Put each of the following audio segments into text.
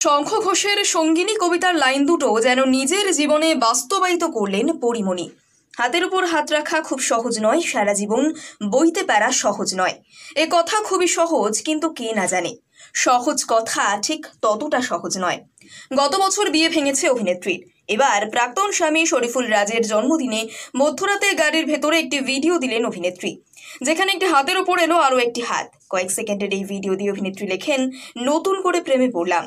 শঙ্খ ঘোষের সঙ্গিনী কবিতার লাইন দুটো যেন নিজের জীবনে বাস্তবায়িত করলেন পরিমণি। হাতের উপর হাত রাখা খুব সহজ নয়, সারা জীবন বইতে পারা সহজ নয়। এ কথা খুবই সহজ, কিন্তু কে না জানে সহজ কথা ঠিক ততটা সহজ নয়। গত বছর বিয়ে ভেঙেছে অভিনেত্রীর। এবার প্রাক্তন স্বামী শরীফুল রাজের জন্মদিনে মধ্যরাতে গাড়ির ভেতরে একটি ভিডিও দিলেন অভিনেত্রী, যেখানে একটি হাতের ওপর এলো আরও একটি হাত। কয়েক সেকেন্ডের এই ভিডিও দিয়ে অভিনেত্রী লেখেন, নতুন করে প্রেমে পড়লাম।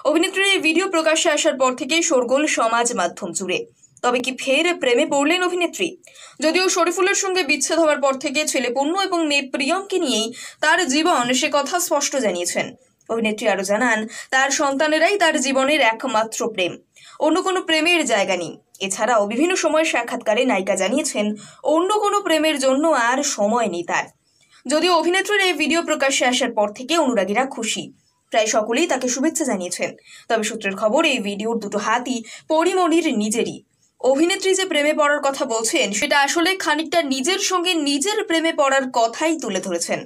অভিনেত্রীর এই ভিডিও প্রকাশ্যে আসার পর থেকেই শোরগোল সমাজ মাধ্যম জুড়ে। তবে কি ফের প্রেমে পড়লেন অভিনেত্রী? যদিও শরীফুলের সঙ্গে বিচ্ছেদ হওয়ার পর থেকে ছেলে পূর্ণ এবং মেয়ে প্রিয়মকে নিয়েই তার জীবন, সে কথা স্পষ্ট জানিয়েছেন। অভিনেত্রী আরও জানান, তার সন্তানেরাই তার জীবনের একমাত্র প্রেম, অন্য কোনো প্রেমের জায়গা নেই। এছাড়াও বিভিন্ন সময় সাক্ষাৎকারে নায়িকা জানিয়েছেন, অন্য কোনো প্রেমের জন্য আর সময় নেই তার। যদিও অভিনেত্রীর এই ভিডিও প্রকাশ্যে আসার পর থেকে অনুরাগীরা খুশি, প্রায় সকলেই তাকে শুভেচ্ছা জানিয়েছেন। তবে সূত্রের খবর, এই ভিডিওর দুটো হাতই পরিমণির নিজেরই। অভিনেত্রী যে প্রেমে পড়ার কথা বলছেন, সেটা আসলে খানিকটা নিজের সঙ্গে নিজের প্রেমে পড়ার কথাই তুলে ধরেছেন।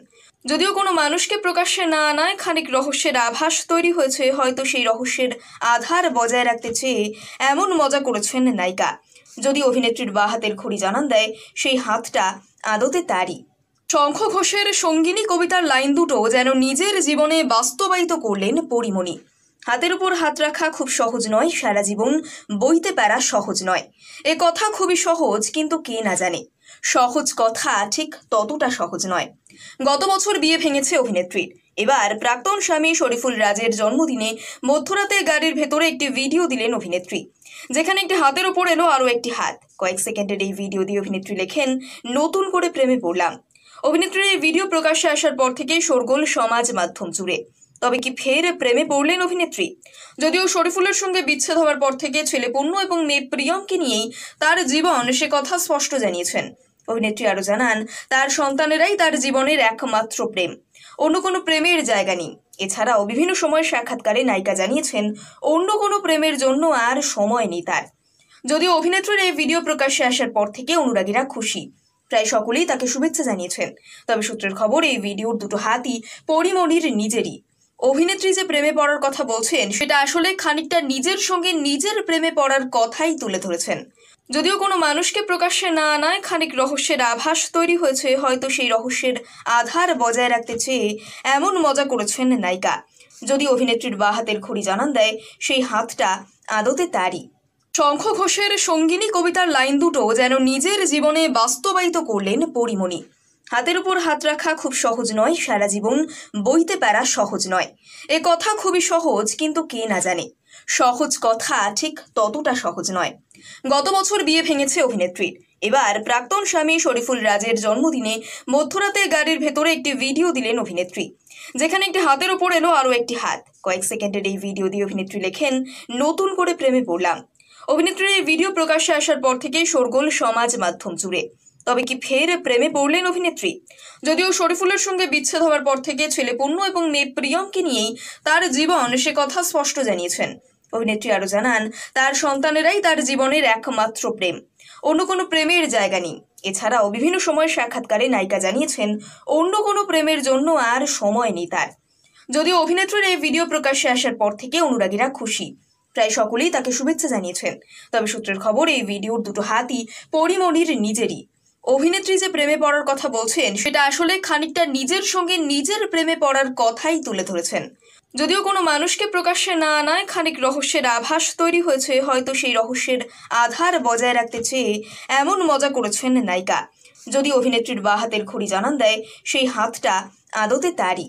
যদিও কোনো মানুষকে প্রকাশ্যে না আনায় খানিক রহস্যের আভাস তৈরি হয়েছে, হয়তো সেই রহস্যের আধার বজায় রাখতে চেয়ে এমন মজা করেছেন নায়িকা। যদি অভিনেত্রীর বা হাতের ঘড়ি জানান দেয়, সেই হাতটা আদতে তারই। শঙ্খ ঘোষের সঙ্গিনী কবিতার লাইন দুটো যেন নিজের জীবনে বাস্তবায়িত করলেন পরিমণি। হাতের উপর হাত রাখা খুব সহজ নয়, সারা জীবন বইতে পারা সহজ নয়। এ কথা খুবই সহজ, কিন্তু কে না জানে সহজ কথা ঠিক ততটা সহজ নয়। গত বছর বিয়ে ভেঙেছে অভিনেত্রীর। এবার প্রাক্তন স্বামী শরীফুল রাজের জন্মদিনে মধ্যরাতে গাড়ির ভেতরে একটি ভিডিও দিলেন অভিনেত্রী, যেখানে একটি হাতের ওপর এলো আরও একটি হাত। কয়েক সেকেন্ডের এই ভিডিও দিয়ে অভিনেত্রী লেখেন, নতুন করে প্রেমে পড়লাম। অভিনেত্রীর এই ভিডিও প্রকাশ্যে আসার পর থেকেই শোরগোল সমাজ মাধ্যম জুড়ে। তবে কি ফের প্রেমে পড়লেন অভিনেত্রী? যদিও শরীফুলের সঙ্গে বিচ্ছেদ হওয়ার পর থেকে ছেলে পূর্ণ এবং মেয়ে প্রিয়মকে নিয়েই তার জীবন, সে কথা স্পষ্ট জানিয়েছেন। অভিনেত্রী আরও জানান, তার সন্তানেরাই তার জীবনের একমাত্র প্রেম, অন্য কোনো প্রেমের জায়গা নেই। এছাড়াও বিভিন্ন সময় সাক্ষাৎকারে নায়িকা জানিয়েছেন, অন্য কোনো প্রেমের জন্য আর সময় নেই তার। যদিও অভিনেত্রীর এই ভিডিও প্রকাশ্যে আসার পর থেকে অনুরাগীরা খুশি, প্রায় সকলেই তাকে শুভেচ্ছা জানিয়েছেন। তবে সূত্রের খবর, এই ভিডিওর দুটো হাতই পরিমণির নিজেরই। অভিনেত্রী যে প্রেমে পড়ার কথা বলছেন, সেটা আসলে খানিকটা নিজের সঙ্গে নিজের প্রেমে পড়ার কথাই তুলে ধরেছেন। যদিও কোনো মানুষকে প্রকাশ্যে না আনায় খানিক রহস্যের আভাস তৈরি হয়েছে, হয়তো সেই রহস্যের আধার বজায় রাখতে চেয়ে এমন মজা করেছেন নায়িকা। যদি অভিনেত্রীর বা হাতের ঘড়ি জানান দেয়, সেই হাতটা আদতে তারই। শঙ্খ ঘোষের সঙ্গিনী কবিতার লাইন দুটো যেন নিজের জীবনে বাস্তবায়িত করলেন পরিমণি। হাতের উপর হাত রাখা খুব সহজ নয়, সারা জীবন বইতে পারা সহজ নয়। এ কথা খুবই সহজ, কিন্তু কে না জানে সহজ কথা ঠিক ততটা সহজ নয়। গত বছর বিয়ে ভেঙেছে অভিনেত্রীর। এবার প্রাক্তন স্বামী শরীফুল রাজের জন্মদিনে মধ্যরাতে গাড়ির ভেতরে একটি ভিডিও দিলেন অভিনেত্রী, যেখানে একটি হাতের ওপর এলো আরও একটি হাত। কয়েক সেকেন্ডের এই ভিডিও দিয়ে অভিনেত্রী লেখেন, নতুন করে প্রেমে পড়লাম। অভিনেত্রীর এই ভিডিও প্রকাশ্যে আসার পর থেকেই শোরগোল সমাজ মাধ্যম জুড়ে। তবে কি ফের প্রেমে পড়লেন অভিনেত্রী? যদিও শরীফুলের সঙ্গে বিচ্ছেদ হওয়ার পর থেকে ছেলে পূর্ণ এবং মেয়ে প্রিয়মকে নিয়েই তার জীবন, সে কথা স্পষ্ট জানিয়েছেন। অভিনেত্রী আরও জানান, তার সন্তানেরাই তার জীবনের একমাত্র প্রেম, অন্য কোনো প্রেমের জায়গা নেই। এছাড়াও বিভিন্ন সময় সাক্ষাৎকারে নায়িকা জানিয়েছেন, অন্য কোনো প্রেমের জন্য আর সময় নেই তার। যদিও অভিনেত্রীর এই ভিডিও প্রকাশ্যে আসার পর থেকে অনুরাগীরা খুশি, প্রায় সকলেই তাকে শুভেচ্ছা জানিয়েছেন। তবে সূত্রের খবর, এই ভিডিওর দুটো হাতই পরিমণির নিজেরই। অভিনেত্রী যে প্রেমে পড়ার কথা বলছেন, সেটা আসলে খানিকটা নিজের সঙ্গে নিজের প্রেমে পড়ার কথাই তুলে ধরেছেন। যদিও কোনো মানুষকে প্রকাশ্যে না আনায় খানিক রহস্যের আভাস তৈরি হয়েছে, হয়তো সেই রহস্যের আধার বজায় রাখতে চেয়ে এমন মজা করেছেন নায়িকা। যদি অভিনেত্রীর বা হাতের ঘড়ি জানান দেয়, সেই হাতটা আদতে তারই।